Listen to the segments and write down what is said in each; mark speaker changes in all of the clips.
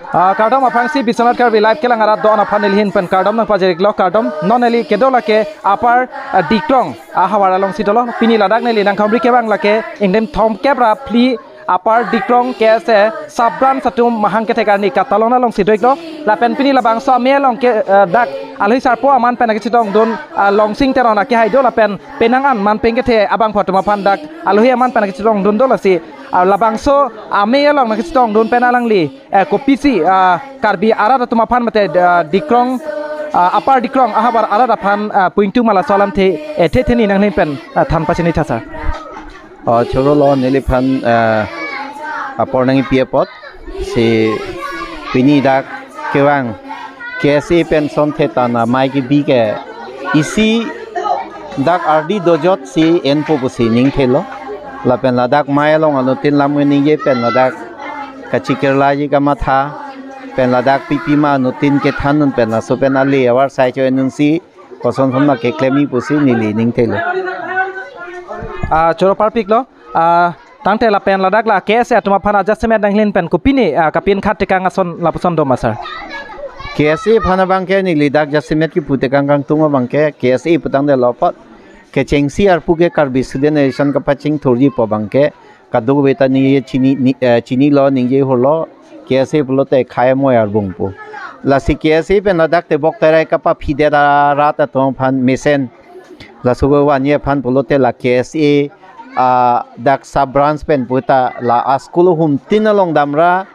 Speaker 1: Kardom apangsi bisonat karbi live kelang arat don apanil hin pen kardom nang pajerik lo kardom noneli kedola ke apar dikrong ahawara long sitolo pini ladak neli nang khamri kebang lake ingdem thom kebra pli apar dikrong ke se sabran satum mahang ke tekarni katalona long sidoik lo lapen pini labang so me long ke dak alhi sarpo aman pen ke chitong don long sing terona ke haido lapen penangan man pengke the abang photoma pandak alhi aman pen ke chitong don dolasi labang so ame long nak chitong don penalang li kopisi karbi arada tuma phan mate dikrong apar dikrong ahabar arada phan puintu mala salam the theni nang len pen than pasini thasa
Speaker 2: choro lo neli phan apor nang piapot si pini dak kewang kesi pen son thetana mai ki bi ke isi dak ardi dojot si enpo busi ning thelo lapen ladak mai long anu tin lam ning ye pen ladak kachikirla ji ka matha pen ladak pipi ma anu tin ke than nun pen la so pen ali awar sai cho enung si koson thomna ke klemi pusi nili ning thelo
Speaker 1: choro parpik lo tangte la pen ladak la kese atuma phana adjustment danglin pen kupini kapin khat tekang ason lapuson do masar
Speaker 2: kese phana bangke ni lidak adjustment ki pute kang tunga bangke kese putang de lopat ke chengsi ar puke karbi generation ka paching thorji po bangke kadu beta ni chini lo ningje holo kese pulote khaye moy ar bungpo la si kese pen ladak te bok tarai ka pa phide rat atom phan mesen la sugo wanye phan pulote la kese dak sub branch pen puta la askulu hum tinalong damra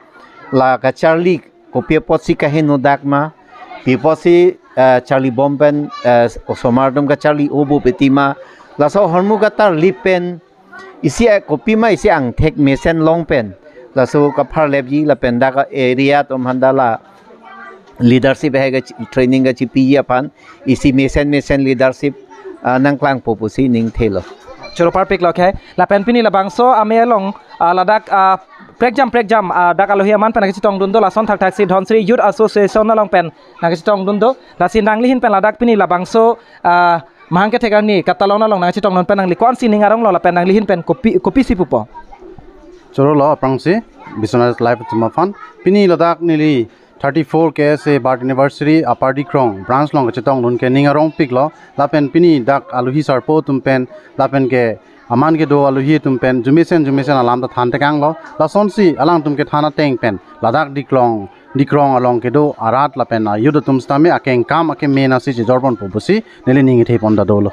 Speaker 2: la ka charlie kopie potsi ka henu dak ma piposi charlie bomben osomardom ka charlie obo petima la so hormu ka tar lipen isi kopi ma isi ang thek mesen long pen la so ka phar lebji la pen da ka area tom handala leadership hega training ga chi pi pan isi mesen leadership nang klang popusi ning thelo
Speaker 1: choro parpik lo khai la pen pini la bangso ame long ladak prekjam dak alohia man pen chitong dundo la son thak thak si dhonsri youth association na long pen na chitong dundo la sin dangli hin pen ladak pini la bangso mahangke thegarni katalona long na chitong non pen nang likon si ningarong lo la pen nang lihin pen kopi si pupo
Speaker 3: choro lo aprangsi bisonat live tuma fan pini ladak nili 34 ke se bar anniversary apardi krong branch long chitong nun ke ningarong pik lo lapen pini dak aluhi sarpo tumpen lapen ke aman ke do aluhi tumpen jumisen alam ta than tekang lo la sonsi alang tum ke thana teng pen ladak dikrong along ke do arat lapen yudo tum stame akeng kam ake mena si jorpon popusi neli ningi thei ponda dolo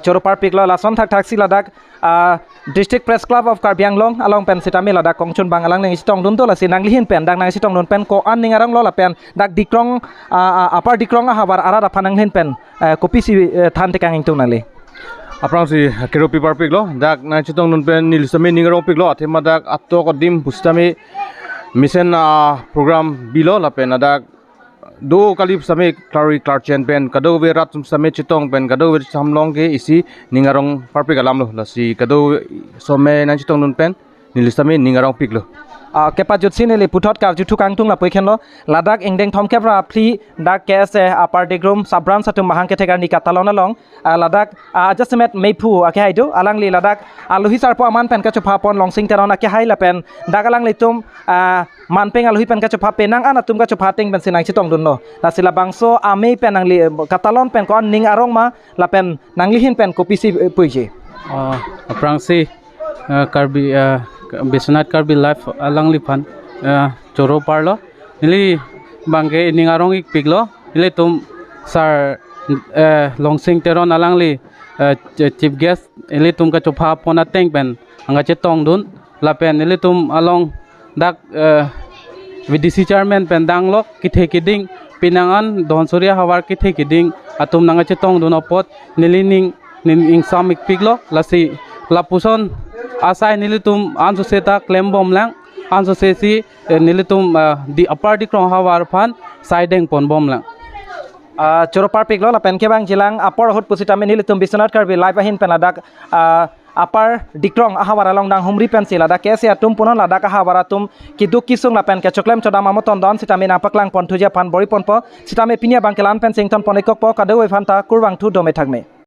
Speaker 1: choro parpik lo la son thak thak si ladak district press club of Karbi Anglong along pen sitami ladak kongchun bang alang nang sitong dun to la sinang lihin pen dang nang sitong dun pen ko an ningarang lo la pen dak dikrong apar dikrong habar arada phanang lihin pen kopi si than tekang ingtung nali
Speaker 4: aprang si keropi parpik lo dak nang sitong dun pen nil sami ningarong pik lo athema dak atto kodim pustami mission program bilo la pen dak do kalip same clary clarchen pen kado ve rat same chitong pen kado ve samlong ke isi ningarong parpik alam lo la si kado some nan chitong nun pen nil same ningarong pik lo
Speaker 1: केपाजुत सिनेलि पुथत कारजु थुकां थुंला पैखेनलो लादाक इंगदें थमकेब्रा फ्री दा केसे अपार डिग्रुम साब्रान सातुम महांके थेगारनि कातालना लं Ladakh adjustment meipu ake haidu alangli ladak aluhi sarpo aman pen ka chopa pon longsing terona ke hai la pen dagalang litum manpeng aluhi pen ka chopa penang ana tum ka chopa ting ben sinang chitong dunno la sila bangso ame pen angli katalon pen kon ning arong ma la pen nangli hin pen ko pisi puije
Speaker 5: prangsi karbi bisonat karbi life alangli pan choro parlo nili bangke ning arong ik piglo nili tum sar longsing teron alangli chief guest ili tum ka chopa pona teng pen anga chetong dun la pen ili tum along dak VDC chairman pen danglok kithe kiding pinangan don surya hawar kithe kiding atum nanga chetong dun opot nilining ning samik piglo lasi lapuson asai nilitum ansu seta claim bom lang ansu sesi nilitum di aparti krong hawar phan sideng pon bom lang
Speaker 1: Choropar piglo la pen kebang jilang apor hot pusitame nilitum bisonat karbi live ahin pen ladak apar dikrong ahawara long dang humri pen sila da kese atum punon ladak ahawara tum kiduk kisung la pen ke choklem chodama moton don sitame na paklang pon thuja pan bori pon po sitame pinia bangkelan pen sington ponekok po kadoi phanta kurwang thu dome thagme